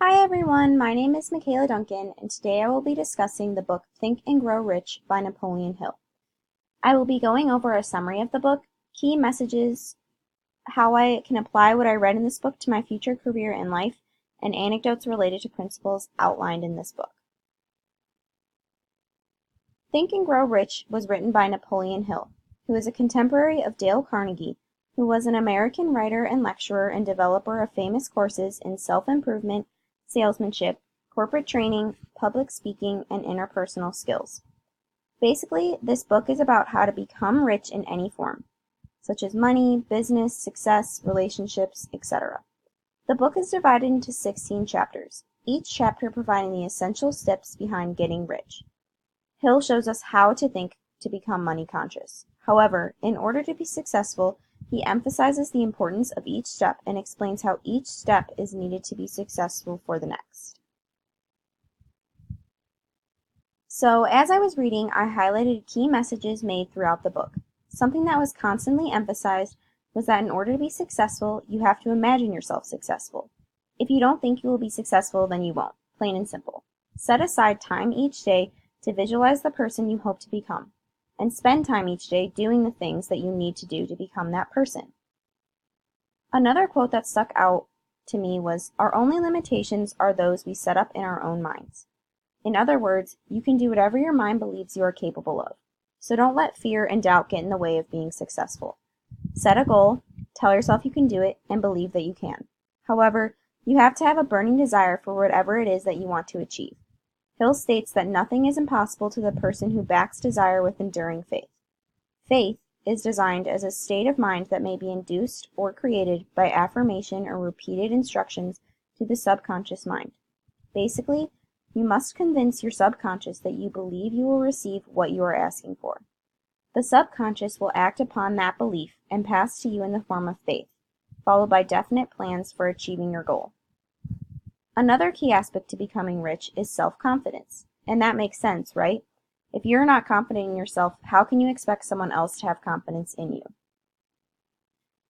Hi everyone, my name is Michaela Duncan, and today I will be discussing the book Think and Grow Rich by Napoleon Hill. I will be going over a summary of the book, key messages, how I can apply what I read in this book to my future career and life, and anecdotes related to principles outlined in this book. Think and Grow Rich was written by Napoleon Hill, who is a contemporary of Dale Carnegie, who was an American writer and lecturer and developer of famous courses in self-improvement, salesmanship, corporate training, public speaking, and interpersonal skills. Basically, this book is about how to become rich in any form, such as money, business, success, relationships, etc. The book is divided into 16 chapters, each chapter providing the essential steps behind getting rich. Hill shows us how to think to become money conscious. However, in order to be successful, he emphasizes the importance of each step and explains how each step is needed to be successful for the next. So, as I was reading, I highlighted key messages made throughout the book. Something that was constantly emphasized was that in order to be successful, you have to imagine yourself successful. If you don't think you will be successful, then you won't. Plain and simple. Set aside time each day to visualize the person you hope to become, and spend time each day doing the things that you need to do to become that person. Another quote that stuck out to me was, "Our only limitations are those we set up in our own minds." In other words, you can do whatever your mind believes you are capable of. So don't let fear and doubt get in the way of being successful. Set a goal, tell yourself you can do it, and believe that you can. However, you have to have a burning desire for whatever it is that you want to achieve. Hill states that nothing is impossible to the person who backs desire with enduring faith. Faith is designed as a state of mind that may be induced or created by affirmation or repeated instructions to the subconscious mind. Basically, you must convince your subconscious that you believe you will receive what you are asking for. The subconscious will act upon that belief and pass to you in the form of faith, followed by definite plans for achieving your goal. Another key aspect to becoming rich is self-confidence. And that makes sense, right? If you're not confident in yourself, how can you expect someone else to have confidence in you?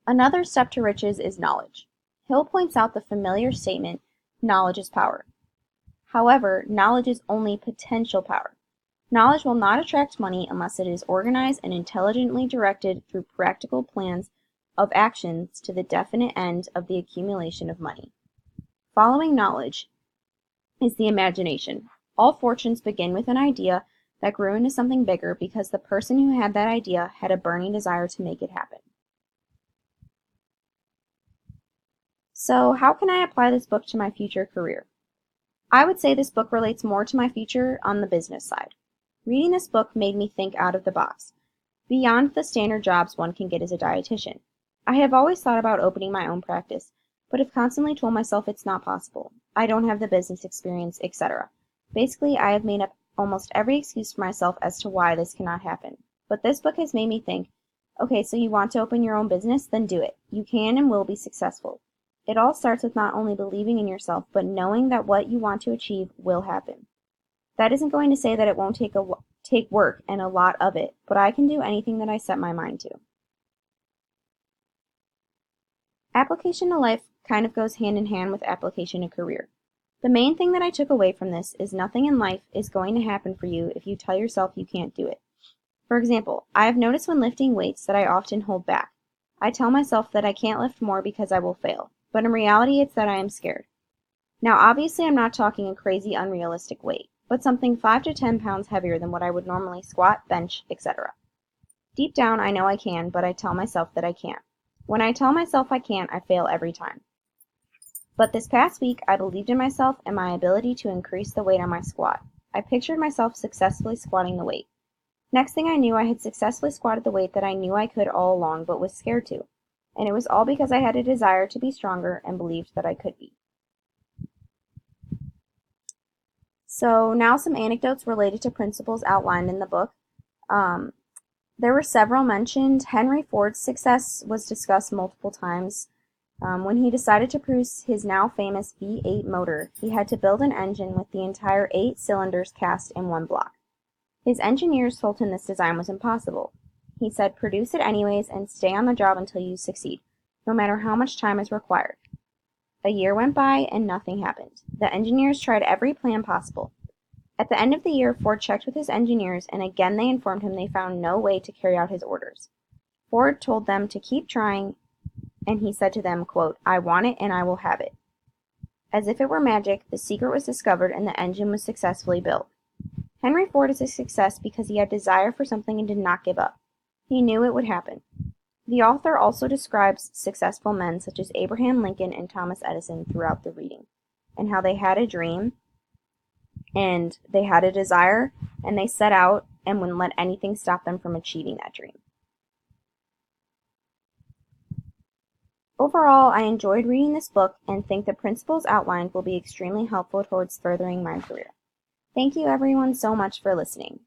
Another step to riches is knowledge. Hill points out the familiar statement, knowledge is power. However, knowledge is only potential power. Knowledge will not attract money unless it is organized and intelligently directed through practical plans of actions to the definite end of the accumulation of money. Following knowledge is the imagination. All fortunes begin with an idea that grew into something bigger because the person who had that idea had a burning desire to make it happen. So, how can I apply this book to my future career? I would say this book relates more to my future on the business side. Reading this book made me think out of the box, beyond the standard jobs one can get as a dietitian. I have always thought about opening my own practice, but have constantly told myself it's not possible. I don't have the business experience, etc. Basically, I have made up almost every excuse for myself as to why this cannot happen. But this book has made me think, okay, so you want to open your own business? Then do it. You can and will be successful. It all starts with not only believing in yourself, but knowing that what you want to achieve will happen. That isn't going to say that it won't take work and a lot of it, but I can do anything that I set my mind to. Application to life kind of goes hand in hand with application to career. The main thing that I took away from this is nothing in life is going to happen for you if you tell yourself you can't do it. For example, I have noticed when lifting weights that I often hold back. I tell myself that I can't lift more because I will fail, but in reality it's that I am scared. Now obviously I'm not talking a crazy unrealistic weight, but something 5 to 10 pounds heavier than what I would normally squat, bench, etc. Deep down I know I can, but I tell myself that I can't. When I tell myself I can't, I fail every time. But this past week, I believed in myself and my ability to increase the weight on my squat. I pictured myself successfully squatting the weight. Next thing I knew, I had successfully squatted the weight that I knew I could all along but was scared to. And it was all because I had a desire to be stronger and believed that I could be. So now some anecdotes related to principles outlined in the book. There were several mentioned. Henry Ford's success was discussed multiple times. When he decided to produce his now famous V8 motor, he had to build an engine with the entire 8 cylinders cast in one block. His engineers told him this design was impossible. He said, "Produce it anyways and stay on the job until you succeed, no matter how much time is required." A year went by and nothing happened. The engineers tried every plan possible. At the end of the year, Ford checked with his engineers, and again they informed him they found no way to carry out his orders. Ford told them to keep trying, and he said to them, quote, "I want it and I will have it." As if it were magic, the secret was discovered and the engine was successfully built. Henry Ford is a success because he had desire for something and did not give up. He knew it would happen. The author also describes successful men such as Abraham Lincoln and Thomas Edison throughout the reading, and how they had a dream, and they had a desire, and they set out and wouldn't let anything stop them from achieving that dream. Overall, I enjoyed reading this book and think the principles outlined will be extremely helpful towards furthering my career. Thank you everyone so much for listening.